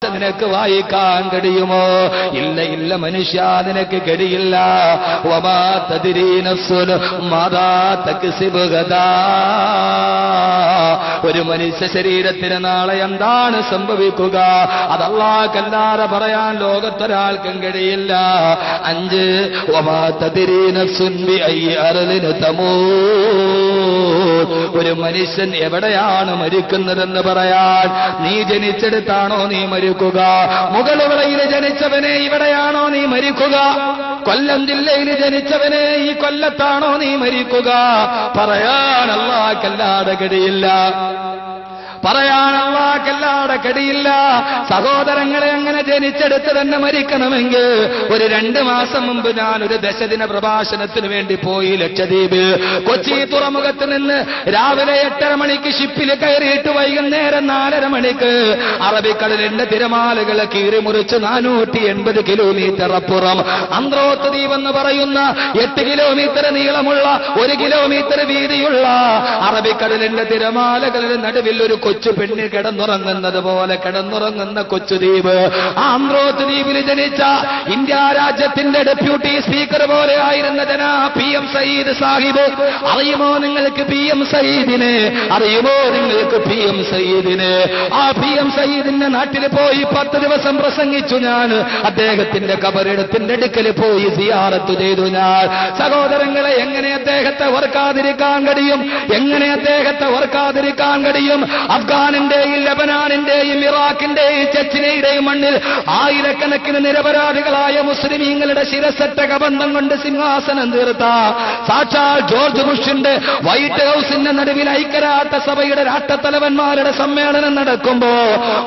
നിനക്ക് വായിക്കാൻ കഴിയുമോ? ഇല്ല ഇല്ല മനുഷ്യ, നിനക്ക് കഴിയില്ല. വമാ തദ്രീ നഫ്സുൻ മാദാ തക്സിബു ഗദാ. ഒരു മനുഷ്യ ശരീരത്തിന് നാളെ എന്താണ് സംഭവിക്കുക അത് അല്ലാഹുവല്ലാതെ പറയാൻ ലോകത്തൊരാൾക്കും കഴിയില്ല. 5 വമാ തദ്രീ നഫ്സുൻ ബിഅയ്യി അർളിൻ തമൂത്. ഒരു മനുഷ്യൻ എവിടെയാണ് മരിക്കുന്നതെന്ന് പറയാൻ നീ ജനിച്ചെടുത്താണോ നീ മരിക്കുക? മുഗൾവളയിൽ ജനിച്ചവനെ ഇവിടെയാണോ നീ മരിക്കുക? കൊല്ലം ജില്ലയിൽ ജനിച്ചവനെ ഈ കൊല്ലത്താണോ നീ മരിക്കുക? പറയാൻ അല്ലാഹുവല്ലാതെ കഴിയില്ല, പറയാൻ അല്ലാഹുവല്ലാതെ കഴിയില്ല. സഹോദരങ്ങളെ, അങ്ങനെ ജനിച്ചെടുത്ത് തന്നെ മരിക്കണമെങ്കിൽ ഒരു 2 മാസം മുമ്പ് ഞാൻ ഒരു ദശദിന പ്രഭാഷണത്തിന് വേണ്ടി പോയി ലക്ഷദ്വീപ്. കൊച്ചി തുറമുഖത്ത് നിന്ന് രാവിലെ 8:30 മണിക്ക് ഷിപ്പിൽ കയറിയിട്ട് വൈകുന്നേരം 4:30 മണിക്ക് അറബിക്കടലിന്റെ തിരമാലകളെ കീറിമുറിച്ച് 480 കിലോമീറ്റർ അപ്പുറം അന്ത്രോത്ത് ദ്വീപ് എന്ന് പറയുന്ന 8 കിലോമീറ്റർ നീളമുള്ള 1 കിലോമീറ്റർ വീതിയുള്ള അറബിക്കടലിന്റെ തിരമാലകളുടെ നടുവിൽ ഒരു കൊച്ചു പെണ്ണ് കിടന്നുറങ്ങുന്നത് പോലെ കിടന്നുറങ്ങുന്ന കൊച്ചുദ്വീപ്. ആ അന്ത്രോത്ത് ദ്വീപിൽ ജനിച്ച ഇന്ത്യ രാജ്യത്തിന്റെ ഡെപ്യൂട്ടി സ്പീക്കർ പോലെ ആയിരുന്ന PM സയ്യിദ് സാഹിബ്. അറിയുമോ നിങ്ങൾക്ക് PM സയ്യിദിനെ? അറിയുമോ നിങ്ങൾക്ക് PM സയ്യിദിനെ? ആ PM സയ്യിദിന്റെ നാട്ടിൽ പോയി 10 ദിവസം പ്രസംഗിച്ചു ഞാൻ. അദ്ദേഹത്തിന്റെ കബറിടത്തിന്റെ അടുക്കൽ പോയി സിയാറത്ത് ചെയ്തു ഞാൻ. സഹോദരങ്ങളെ, എങ്ങനെ അദ്ദേഹത്തെ ഓർക്കാതിരിക്കാൻ കഴിയും? എങ്ങനെ അദ്ദേഹത്തെ ഓർക്കാതിരിക്കാൻ കഴിയും? അഫ്ഗാനിന്റെയും ലബനാനിന്റെയും ഇറാഖിന്റെയും ചെച്ചനയുടെയും മണ്ണിൽ ആയിരക്കണക്കിന് നിരപരാധികളായ മുസ്ലിമീങ്ങളുടെ ശിരസറ്റ കബന്ധം കൊണ്ട് സിംഹാസനം തീർത്ത സാക്ഷാൽ ജോർജ് ബുഷിന്റെ വൈറ്റ് ഹൌസിന്റെ നടുവിൽ ഐക്യരാഷ്ട്ര സഭയുടെ രാഷ്ട്രത്തലവന്മാരുടെ സമ്മേളനം നടക്കുമ്പോ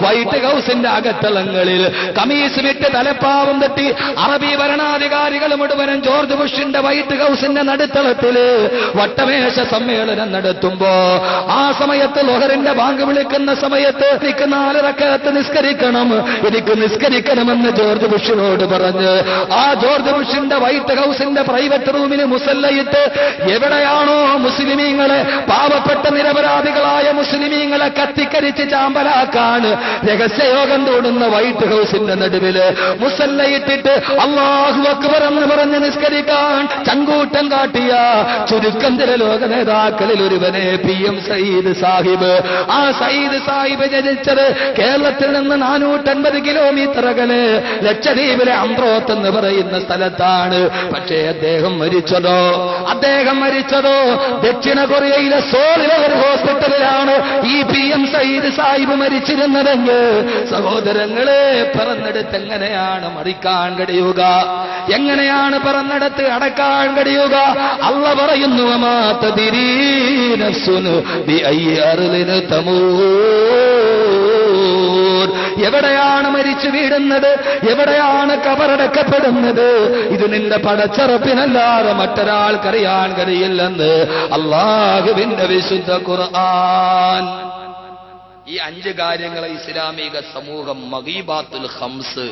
വൈറ്റ് ഹൌസിന്റെ അകത്തളങ്ങളിൽ കമീസ് വിട്ട് തലപ്പാവും തട്ടി അറബി ഭരണാധികാരികൾ മുഴുവനും ജോർജ് ബുഷിന്റെ വൈറ്റ് ഹൌസിന്റെ നടുത്തളത്തില് വട്ടമേശ സമ്മേളനം നടത്തുമ്പോ ആ സമയത്ത് ലോഹറിന്റെ ബാങ്ക് വിളിക്കുന്ന സമയത്ത് എനിക്ക് 4 റക്അത്ത് നിസ്കരിക്കണം, എനിക്ക് നിസ്കരിക്കണമെന്ന് ജോർജ് ബുഷിനോട് പറഞ്ഞ് ആ ജോർജ് ബുഷിന്റെ വൈറ്റ് ഹൌസിന്റെ പ്രൈവറ്റ് റൂമിന് മുസല്ലയിട്ട് എവിടെയാണോ മുസ്ലിമീങ്ങളെ, പാവപ്പെട്ട നിരപരാധികളായ മുസ്ലിമീങ്ങളെ കത്തിക്കരിച്ച് ചാമ്പലാക്കാൻ രഹസ്യയോഗം തോടുന്ന വൈറ്റ് ഹൌസിന്റെ നടുവില് മുസല്ലയിട്ടിട്ട് അല്ലാഹു അക്ബർ എന്ന് പറഞ്ഞ് നിസ്കരിക്കാൻ ചങ്കൂട്ടം കാട്ടിയ ചുരുക്കം ചില ലോക നേതാക്കളിൽ ഒരുവനെ PM സയ്യിദ് സാഹിബ്. ആ സയ്യിദ് സാഹിബ് ജനിച്ചത് കേരളത്തിൽ നിന്ന് 450 കിലോമീറ്റർ അകലെ ലക്ഷദ്വീപിലെ അന്ത്രോത്ത് എന്ന് പറയുന്ന സ്ഥലത്താണ്. പക്ഷേ അദ്ദേഹം മരിച്ചതോ ദക്ഷിണ കൊറിയയിലെ സോളിലെ ഒരു ഹോസ്പിറ്റലിലാണ് ഈ PM സയ്യിദ് സാഹിബ് മരിച്ചിരുന്നതെങ്കിൽ സഹോദരങ്ങളെ, പറന്നെടുത്ത് എങ്ങനെയാണ് മറിക്കാൻ കഴിയുക? എങ്ങനെയാണ് പറന്നെടുത്ത് അടക്കാൻ കഴിയുക? അള്ള പറയുന്നു വമാ തദ്രീ നഫ്സുൻ ബിഅയ്യി അർളിൻ തമൂത്. എവിടെയാണ് മരിച്ചു വീഴുന്നത്? എവിടെയാണ് കബറടക്കപ്പെടുന്നത്? ഇത് നിന്റെ പടച്ചറപ്പിനല്ലാതെ മറ്റൊരാൾക്കറിയാൻ കഴിയില്ലെന്ന് അല്ലാഹുവിന്റെ വിശുദ്ധ ഖുർആൻ. ഈ 5 കാര്യങ്ങളെ ഇസ്ലാമിക സമൂഹം മഗീബാത്തുൽ ഖംസ്